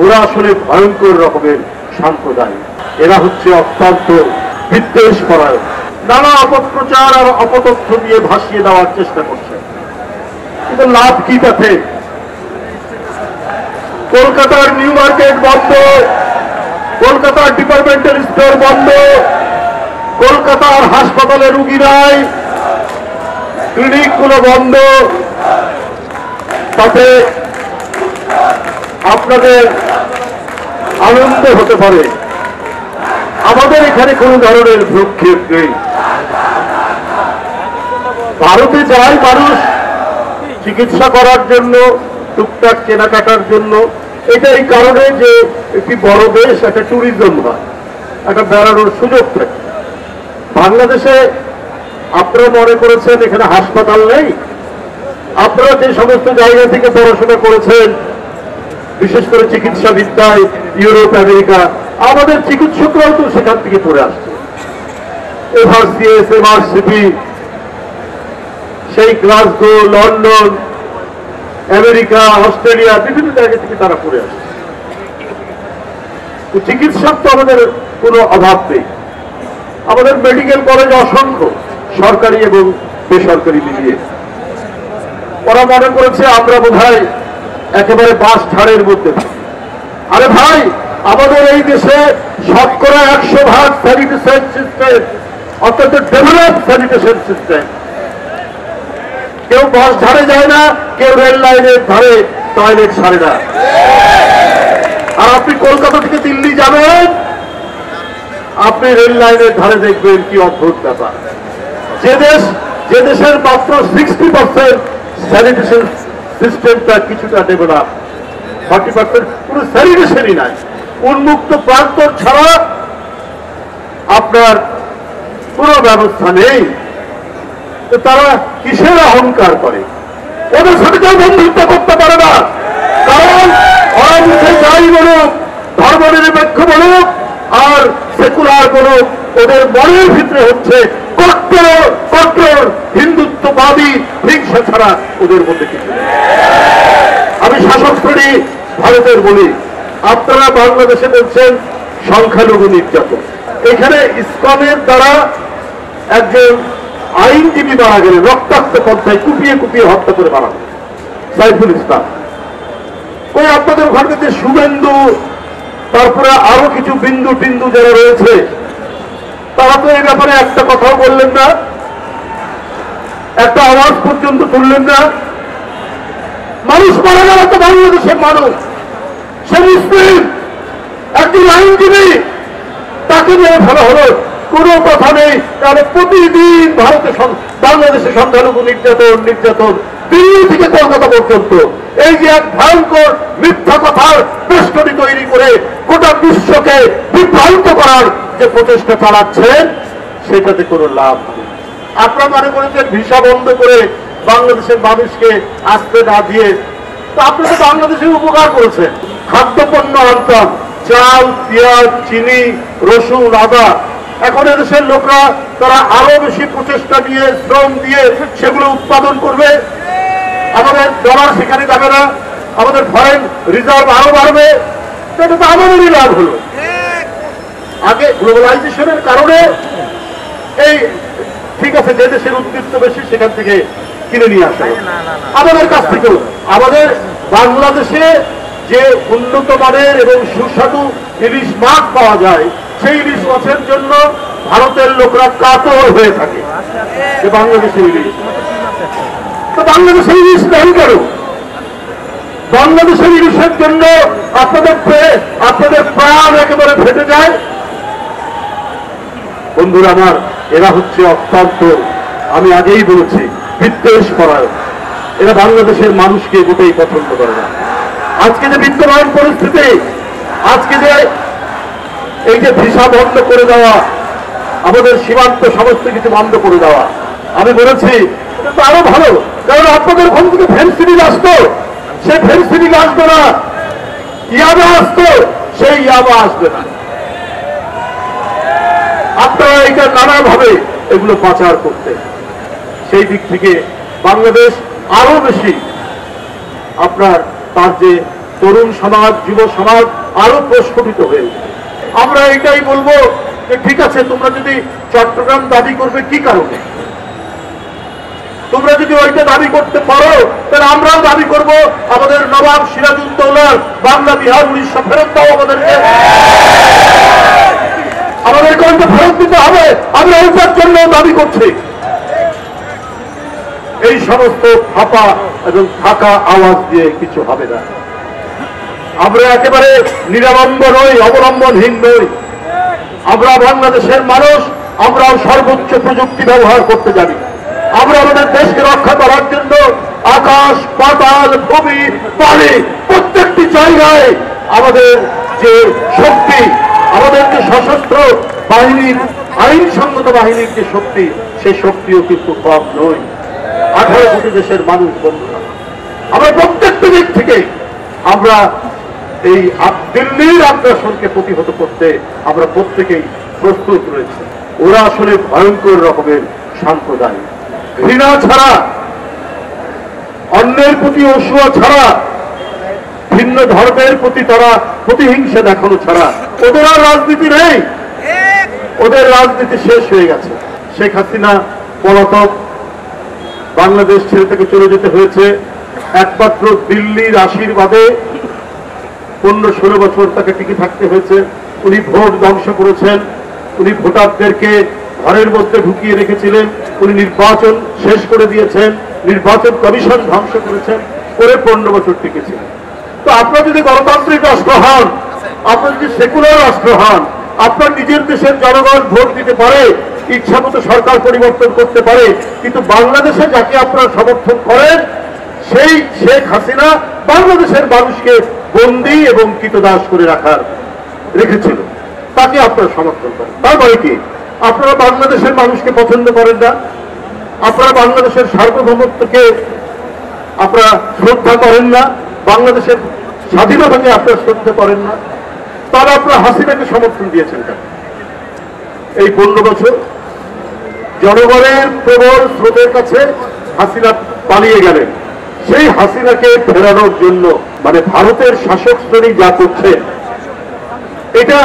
ওরা আসলে ভয়ঙ্কর রকমের সাম্প্রদায়িক। এরা হচ্ছে অত্যন্ত বিদ্বেষ পরায়ণ, নানা অপপ্রচার আর অপতথ্য দিয়ে ভাসিয়ে দেওয়ার চেষ্টা করছে। কিন্তু লাভ কি তাতে? কলকাতার নিউ মার্কেট বন্ধ, কলকাতার ডিপার্টমেন্টাল স্টোর বন্ধ, কলকাতার হাসপাতালে রুগী নাই, ক্লিনিকগুলো বন্ধ। তাতে আপনাদের আনন্দ হতে পারে, আমাদের এখানে কোনো ধরনের ভ্রুক্ষেপ নেই। ভারতে যায় মানুষ চিকিৎসা করার জন্য, টুকটাক কেনাকাটার জন্য। এটা এই কারণে যে একটি বড় দেশ, একটা ট্যুরিজম হয়, একটা বেড়ানোর সুযোগ থাকে। বাংলাদেশে আপনারা মনে করেছেন এখানে হাসপাতাল নেই? আপনারা যে সমস্ত জায়গা থেকে পড়াশোনা করেছেন, বিশেষ করে চিকিৎসা বিদ্যায় ইউরোপ, আমেরিকা, আমাদের চিকিৎসকরাও তো সেখান থেকে পড়ে আসছে। এফআরসিএস, এমআরসিপি, সেই গ্লাসগো, লন্ডন, আমেরিকা, অস্ট্রেলিয়া, বিভিন্ন জায়গা থেকে তারা পড়ে আসছে। চিকিৎসক তো আমাদের কোনো অভাব নেই। আমাদের মেডিকেল কলেজ অসংখ্য, সরকারি এবং বেসরকারি মিলিয়ে। ওরা মনে করেছে আমরা বোধহয় একেবারে বাস ঝাড়ের মধ্যে। আরে ভাই, আমাদের এই দেশে শতকরা 100% স্যানিটেশন সিস্টেম, অত্যন্ত ডেভেলপ স্যানিটেশন সিস্টেম। কেউ বাস ঝাড়ে যায় না, কেউ রেল লাইনের ধারে টয়লেট সারে না। আর আপনি কলকাতা থেকে দিল্লি যাবেন, আপনি রেল লাইনের ধারে দেখবেন কি অদ্ভুত ব্যাপার। যে দেশের মাত্র 60% স্যানিটেশন সিস্টেমটা কিছুটা ডেভেলপ, 40% পুরো স্যানিটেশনই নাই। উন্মুক্ত প্রান্তর ছাড়া আপনার কোনো ব্যবস্থা নেই। তো তারা কিসের অহংকার করে? ওদের সাথে কেউ বন্ধুত্ব করতে পারে না, কারণ ওরা মুখে যাই বলুক, ধর্মনিরপেক্ষ বলুক আর সেকুলার বলুক, ওদের মনের ভিতরে হচ্ছে কট্টর হিন্দুত্ববাদী হিংসা ছাড়া ওদের মধ্যে কিছু নেই। আমি শাসক শ্রেণী ভারতের বলি, আপনারা বাংলাদেশে বলছেন সংখ্যালঘু নির্যাতন। এখানে ইসকনের দ্বারা একজন আইনজীবী মারা গেলেন, রক্তাক্ত পন্থায় কুপিয়ে কুপিয়ে হত্যা করে মারা গেল, সাইফুল ইসলাম। ওই আপনাদের ওখানে যে শুভেন্দু, তারপরে আরো কিছু বিন্দু টিন্দু যারা রয়েছে, তারা তো এই ব্যাপারে একটা কথাও বললেন না, একটা আওয়াজ পর্যন্ত তুললেন না। মানুষ মারা গেল তো বাংলাদেশের মানুষ, সে মুসলিম, একজন আইনজীবী, তাকে নিয়ে ভালো হলো, কোনো কথা নেই। তাহলে প্রতিদিন বাংলাদেশে সংখ্যালঘু নির্যাতন দিল্লি থেকে কলকাতা পর্যন্ত, এই যে এক ভয়ঙ্কর মিথ্যা কথার বেষ্টনী তৈরি করে গোটা বিশ্বকে বিভ্রান্ত করার যে প্রচেষ্টা চালাচ্ছেন, সেটাতে কোনো লাভ নেই। আপনারা মনে করেছেন ভিসা বন্ধ করে বাংলাদেশের মানুষকে আসতে না দিয়ে, তো আপনারা বাংলাদেশে উপকার করেছেন। খাদ্যপণ্য আনতাম, চাল, পেঁয়াজ, চিনি, রসুন, আদা। এখন এদেশের লোকরা তারা আরো বেশি প্রচেষ্টা দিয়ে, শ্রম দিয়ে সেগুলো উৎপাদন করবে। আমাদের ডলার সেখানে যাবে না, আমাদের ফরেন রিজার্ভ আরো বাড়বে। এটা তো আমাদেরই লাভ হলো। আগে গ্লোবালাইজেশনের কারণে এই ঠিক আছে, যে দেশের উদ্বৃত্ত বেশি সেখান থেকে কিনে নিয়ে আসা, আমাদের কাছ থেকেও। আমাদের বাংলাদেশে যে উন্নত মানের এবং সুস্বাদু ইলিশ মাছ পাওয়া যায়, সেই ইলিশ মাছের জন্য ভারতের লোকরা কাতর হয়ে থাকে যে বাংলাদেশের ইলিশ। তো বাংলাদেশের ইলিশ নেই কেন? বাংলাদেশের ইলিশের জন্য আপনাদের প্রাণ একেবারে ফেটে যায়। বন্ধুরা আমার, এরা হচ্ছে অত্যন্ত, আমি আগেই বলেছি, বিদ্বেষ পরায়ণ। এরা বাংলাদেশের মানুষকে মোটেই পছন্দ করে না। আজকে যে বিদ্যমান পরিস্থিতি, আজকে যে এই যে ভিসা বন্ধ করে দেওয়া, আমাদের সীমান্ত সমস্ত কিছু বন্ধ করে দেওয়া, আমি বলেছি এটা তো আরো ভালো, কারণ আপনাদের ওখান থেকে ফেন্সিডিল আসতো, সেই ফেন্সিডিল আসবে না। ইয়াবা আসতো, সেই ইয়াবা আসবে না। আপনারা এটা নানাভাবে এগুলো পাচার করতে, সেই দিক থেকে বাংলাদেশ আরো বেশি আপনার তার যে তরুণ সমাজ, যুব সমাজ আরো প্রস্ফুটিত হয়ে উঠবে। আমরা এটাই বলবো যে ঠিক আছে, তোমরা যদি চট্টগ্রাম দাবি করবে কি কারণে, তোমরা যদি ওইটা দাবি করতে পারো তাহলে আমরাও দাবি করব আমাদের নবাব সিরাজউদ্দৌলার বাংলা বিহার উড়িষ্যা ফেরত দাও, আমাদেরকে ওইটা ফেরত দিতে হবে। আমরা ওইটার জন্য দাবি করছি। এই সমস্ত ফাঁপা এবং ফাঁকা আওয়াজ দিয়ে কিছু হবে না। আমরা একেবারে নিরালম্ব নই, অবলম্বনহীন নই। আমরা বাংলাদেশের মানুষ, আমরাও সর্বোচ্চ প্রযুক্তি ব্যবহার করতে জানি। আমরা আমাদের দেশকে রক্ষা করার জন্য আকাশ, পাতাল, ভূমি, পানি প্রত্যেকটি জায়গায় আমাদের যে শক্তি, আমাদের যে সশস্ত্র বাহিনীর, আইনসঙ্গত বাহিনীর যে শক্তি, সেই শক্তিও কিন্তু কম নয়। 18 কোটি দেশের মানুষ বন্ধুরা, আমরা প্রত্যেকটি দিক থেকে আমরা এই দিল্লির আগ্রাসনকে প্রতিহত করতে আমরা প্রত্যেকেই প্রস্তুত রয়েছে। ওরা আসলে ভয়ঙ্কর রকমের সাম্প্রদায়িক, ঘৃণা ছাড়া, অন্যের প্রতি অসূয়া ছাড়া, ভিন্ন ধর্মের প্রতি তারা প্রতিহিংসা দেখানো ছাড়া ওদের আর রাজনীতি নেই। ওদের রাজনীতি শেষ হয়ে গেছে। শেখ হাসিনা পলাতক, বাংলাদেশ ছেড়ে থেকে চলে যেতে হয়েছে একমাত্র দিল্লির আশীর্বাদে। 15-16 বছর তাকে টিকে থাকতে হয়েছে। উনি ভোট ধ্বংস করেছেন, উনি ভোটারদেরকে ঘরের মধ্যে ঢুকিয়ে রেখেছিলেন, উনি নির্বাচন শেষ করে দিয়েছেন, নির্বাচন কমিশন ধ্বংস করেছেন, করে 15 বছর টিকেছিলেন। তো আপনার যদি গণতান্ত্রিক রাষ্ট্র হন, আপনার যদি সেকুলার রাষ্ট্র হন, আপনার নিজের দেশের জনগণ ভোট দিতে পারে, ইচ্ছা মতো সরকার পরিবর্তন করতে পারে, কিন্তু বাংলাদেশে যাকে আপনারা সমর্থন করেন সেই শেখ হাসিনা বাংলাদেশের মানুষকে বন্দী এবং কৃতদাস করে রেখেছিল, তাকে আপনারা সমর্থন করেন। তার মানে কি, আপনারা বাংলাদেশের মানুষকে পছন্দ করেন না, আপনারা বাংলাদেশের সার্বভৌমত্বকে আপনারা শ্রদ্ধা করেন না, বাংলাদেশের স্বাধীনতাকে আপনারা শ্রদ্ধা করেন না, তারা আপনারা হাসিনাকে সমর্থন দিয়েছেন কেন? এই 15 বছর জনগণের প্রবল স্রোতের কাছে হাসিনা পালিয়ে গেলেন। সেই হাসিনাকে ফেরানোর জন্য মানে ভারতের শাসক শ্রেণী যা করছে, এটা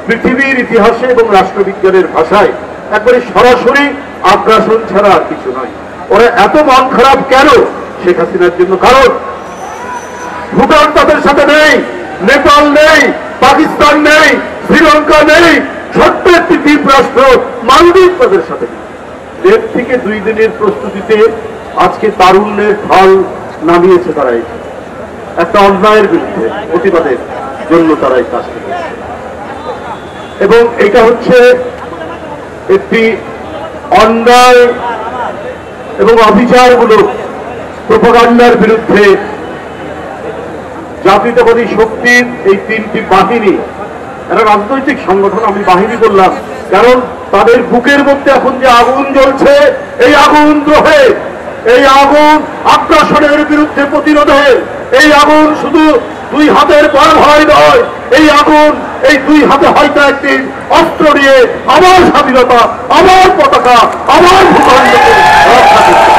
পৃথিবীর ইতিহাসে এবং রাষ্ট্রবিজ্ঞানের ভাষায় একবারে সরাসরি আগ্রাসন ছাড়া আর কিছু নয়। ওরা এত মন খারাপ কেন শেখ হাসিনার জন্য? কারণ ভুটান তাদের সাথে নেই, নেপাল নেই, পাকিস্তান নেই, শ্রীলঙ্কা নেই, ছোট্ট একটি দ্বীপ রাষ্ট্র মালদ্বীপ তাদের সাথে নেই। 1.5 থেকে 2 দিনের প্রস্তুতিতে আজকে তারুণ্যের ঢল নামিয়েছে তারা। একটা অন্যায়ের বিরুদ্ধে প্রতিবাদের জন্য তারা এই কাজ করেছে, এবং এটা হচ্ছে একটি অন্যায় এবং অবিচারমূলক প্রোপাগান্ডার বিরুদ্ধে জাতীয়তাবাদী শক্তির এই 3টি বাহিনী, একটা রাজনৈতিক সংগঠন, আমি বাহিনী বললাম কারণ তাদের বুকের মধ্যে এখন যে আগুন জ্বলছে, এই আগুন দ্রোহে, এই আগুন আগ্রাসনের বিরুদ্ধে প্রতিরোধের, এই আগুন শুধু 2 হাতের বড় ভয় নয়, এই আগুন এই 2 হাতে হয়তো একদিন অস্ত্র নিয়ে আমার স্বাধীনতা, আমার পতাকা, আমার ভূখণ্ডকে রক্ষা করতে